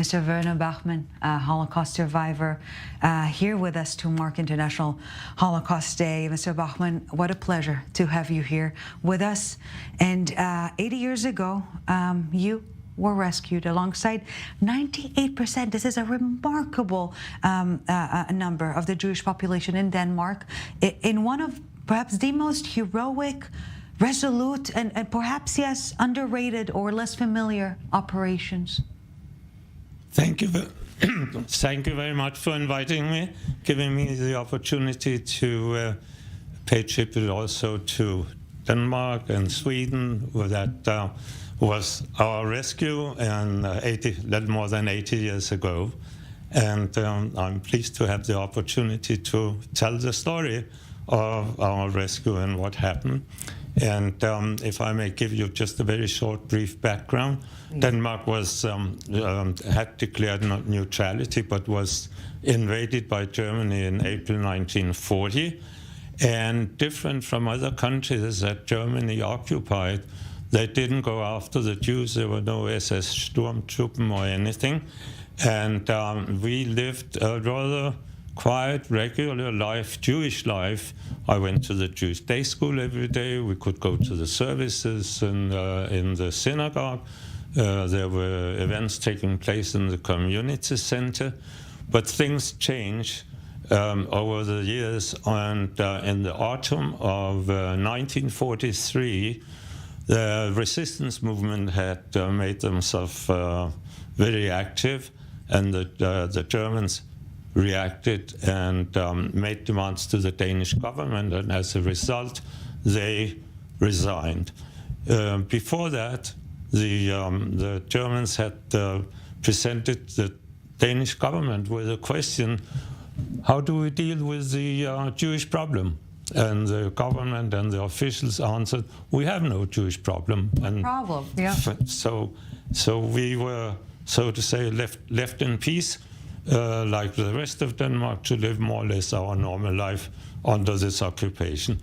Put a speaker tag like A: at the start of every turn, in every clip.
A: Mr. Werner Bachman, a Holocaust survivor, here with us to mark International Holocaust Day. Mr. Bachman, what a pleasure to have you here with us. And 80 years ago, you were rescued alongside 98%. This is a remarkable number of the Jewish population in Denmark, in one of perhaps the most heroic, resolute, and perhaps, yes, underrated or less familiar operations.
B: Thank you. Thank you very much for inviting me, giving me the opportunity to pay tribute also to Denmark and Sweden. That was our rescue and little more than 80 years ago. And I'm pleased to have the opportunity to tell the story of our rescue and what happened. And if I may give you just a very short, brief background, Denmark was had declared neutrality, but was invaded by Germany in April 1940. And different from other countries that Germany occupied, they didn't go after the Jews. There were no SS Sturmtruppen or anything. And we lived a rather quiet, regular life, Jewish life. I went to the Jewish day school every day. We could go to the services in the synagogue. There were events taking place in the community center. But things changed over the years. And in the autumn of 1943, the resistance movement had made themselves very active, and the Germans reacted and made demands to the Danish government, and as a result, they resigned. Before that, the Germans had presented the Danish government with a question: how do we deal with the Jewish problem? And the government and the officials answered, we have no Jewish problem. And
A: problem, yeah.
B: So we were, so to say, left in peace, like the rest of Denmark, to live more or less our normal life under this occupation.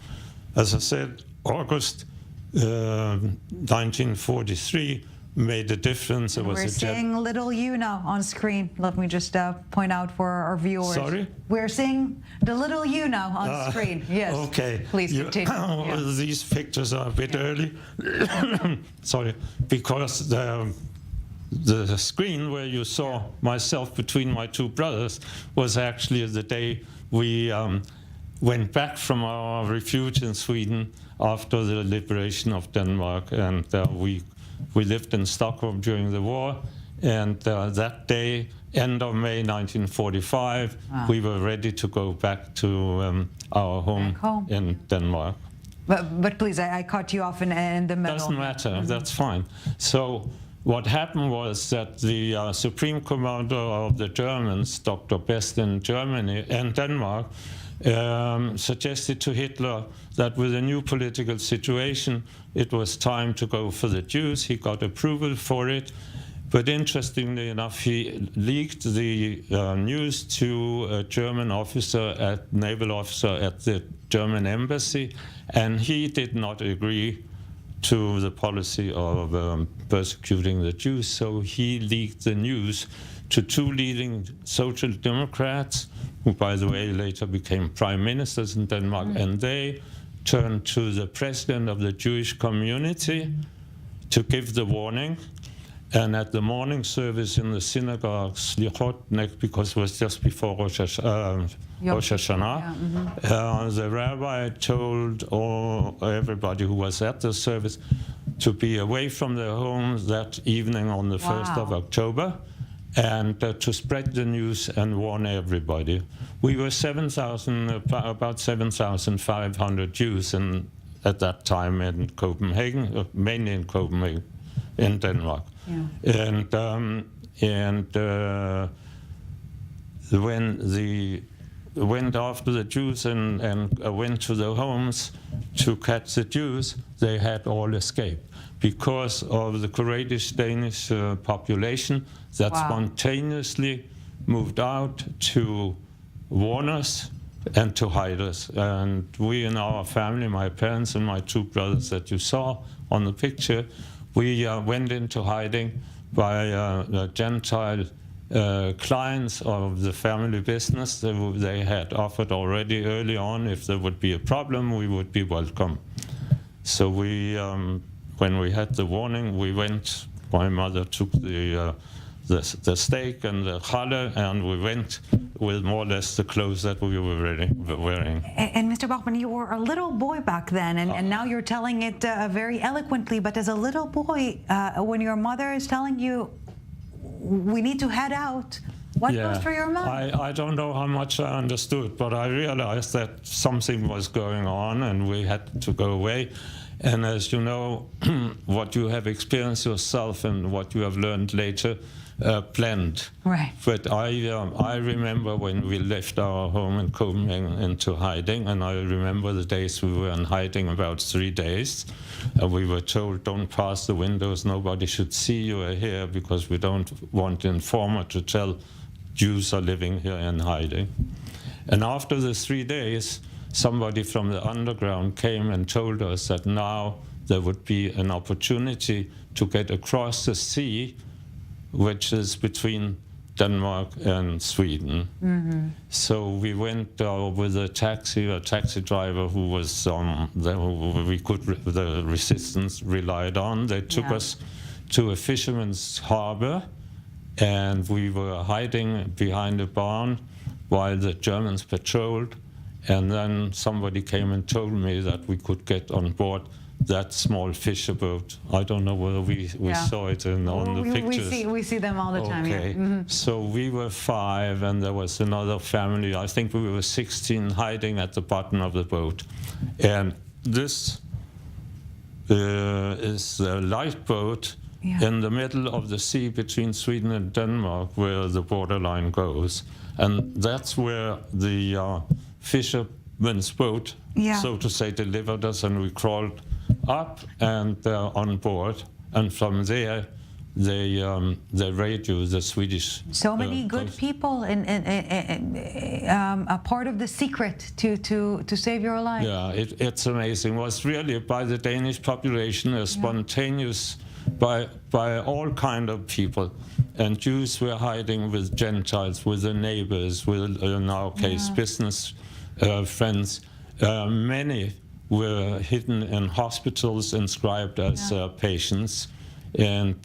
B: As I said, August 1943 made a difference.
A: We're seeing little you now on screen. Let me just point out for our viewers.
B: Sorry?
A: We're seeing the little you now on screen. Yes.
B: Okay.
A: Please continue. Yeah.
B: These pictures are a bit early. Sorry, because the screen where you saw myself between my two brothers was actually the day we went back from our refuge in Sweden after the liberation of Denmark, and we lived in Stockholm during the war, and that day, end of May 1945, we were ready to go back to our home in Denmark.
A: But please, I cut you off in the middle.
B: Doesn't matter, that's fine. So what happened was that the Supreme Commander of the Germans, Dr. Best in Germany and Denmark, suggested to Hitler that with a new political situation, it was time to go for the Jews. He got approval for it. But interestingly enough, he leaked the news to a German officer, naval officer at the German embassy, and he did not agree to the policy of persecuting the Jews. So he leaked the news to two leading social democrats, who, by the way, later became prime ministers in Denmark, and they turned to the president of the Jewish community to give the warning. And at the morning service in the synagogue, because it was just before Rosh Hashanah, the rabbi told everybody who was at the service to be away from their homes that evening on the 1st of October, and to spread the news and warn everybody. We were about 7,500 Jews at that time in Copenhagen, mainly in Copenhagen, in Denmark. Yeah. And when they went after the Jews and went to the homes to catch the Jews, they had all escaped because of the courageous Danish population that spontaneously moved out to warn us and to hide us. And we in our family, my parents and my two brothers that you saw on the picture, we went into hiding by a Gentile clients of the family business. They had offered already early on if there would be a problem, we would be welcome. So we, when we had the warning, we went. My mother took the steak and the challah, and we went with more or less the clothes that we were wearing.
A: And Mr. Bachman, you were a little boy back then, and now you're telling it very eloquently, but as a little boy, when your mother is telling you, we need to head out, what goes through your mind?
B: I don't know how much I understood, but I realized that something was going on and we had to go away. And as you know, what you have experienced yourself and what you have learned later blend.
A: Right.
B: But I remember when we left our home in Copenhagen into hiding, and I remember the days we were in hiding, about 3 days. We were told, don't pass the windows, nobody should see you are here, because we don't want the informer to tell Jews are living here in hiding. And after the 3 days, somebody from the underground came and told us that now there would be an opportunity to get across the sea, which is between Denmark and Sweden. Mm-hmm. So we went with a taxi driver who was the resistance relied on. They took us to a fisherman's harbor, and we were hiding behind a barn while the Germans patrolled. And then somebody came and told me that we could get on board that small fisher boat. I don't know whether we saw it on the pictures.
A: We see them all the time.
B: Okay.
A: Yeah. Mm-hmm.
B: So we were 5, and there was another family. I think we were 16 hiding at the bottom of the boat. And this is a lifeboat in the middle of the sea between Sweden and Denmark, where the borderline goes. And that's where the fisherman's boat, so to say, delivered us, and we crawled up and on board, and from there they radio the Swedish.
A: So many good people, and a part of the secret to save your life.
B: Yeah, it's amazing. It was really by the Danish population, a spontaneous, by all kind of people. And Jews were hiding with Gentiles, with the neighbors, with, in our case, business friends. Many were hidden in hospitals, inscribed as patients. And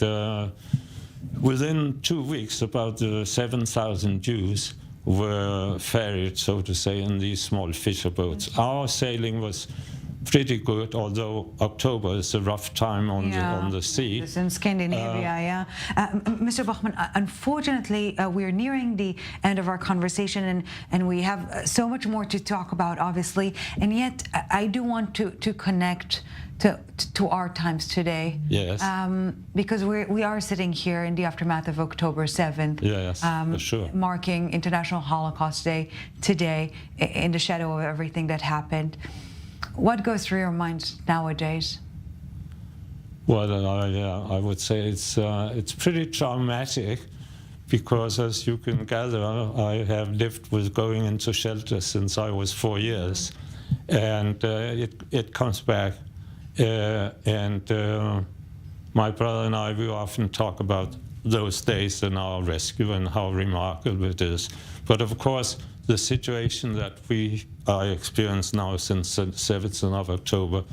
B: within 2 weeks, about 7,000 Jews were ferried, so to say, in these small fisher boats. Our sailing was pretty good, although October is a rough time on the sea.
A: It's in Scandinavia, Mr. Bachman, unfortunately, we're nearing the end of our conversation, and we have so much more to talk about, obviously, and yet I do want to connect to our times today.
B: Yes.
A: Because we are sitting here in the aftermath of October 7th.
B: Yes, for sure.
A: Marking International Holocaust Day today, in the shadow of everything that happened. What goes through your mind nowadays?
B: Well, I would say it's pretty traumatic, because as you can gather, I have lived with going into shelter since I was 4 years, and it comes back. My brother and I, we often talk about those days in our rescue and how remarkable it is. But of course, the situation that I experience now since the 7th of October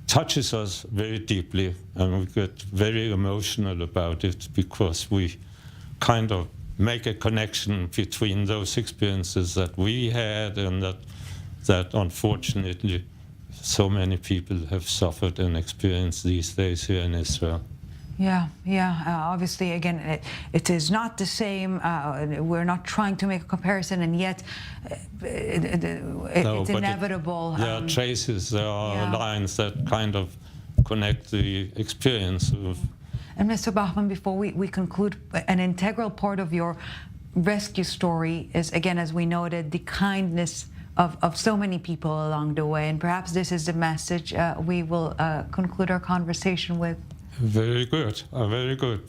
B: touches us very deeply, and we get very emotional about it, because we kind of make a connection between those experiences that we had and that unfortunately so many people have suffered and experienced these days here in Israel. Obviously,
A: again, it is not the same. We're not trying to make a comparison, and yet it's inevitable.
B: There are traces, there are lines that kind of connect the experience of.
A: And Mr. Bachman, before we conclude, an integral part of your rescue story is, again, as we noted, the kindness of so many people along the way. And perhaps this is the message we will conclude our conversation with.
B: Very good,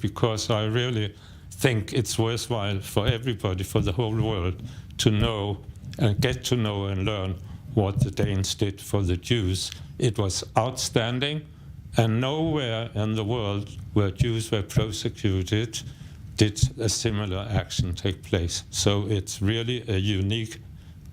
B: because I really think it's worthwhile for everybody, for the whole world, to know and get to know and learn what the Danes did for the Jews. It was outstanding, And nowhere in the world where Jews were persecuted did a similar action take place. So it's really a unique,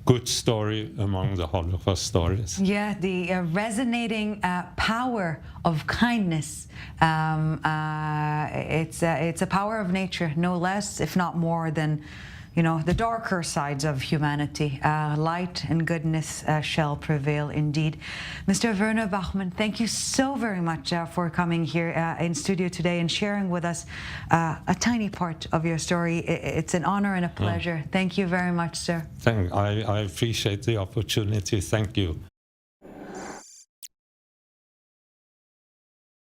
B: good story among the Holocaust stories.
A: Yeah, the resonating power of kindness. It's a power of nature, no less, if not more, than the darker sides of humanity. Light and goodness shall prevail indeed. Mr. Werner Bachman, thank you so very much for coming here in studio today and sharing with us a tiny part of your story. It's an honor and a pleasure. Thank you very much, sir.
B: I appreciate the opportunity. Thank you.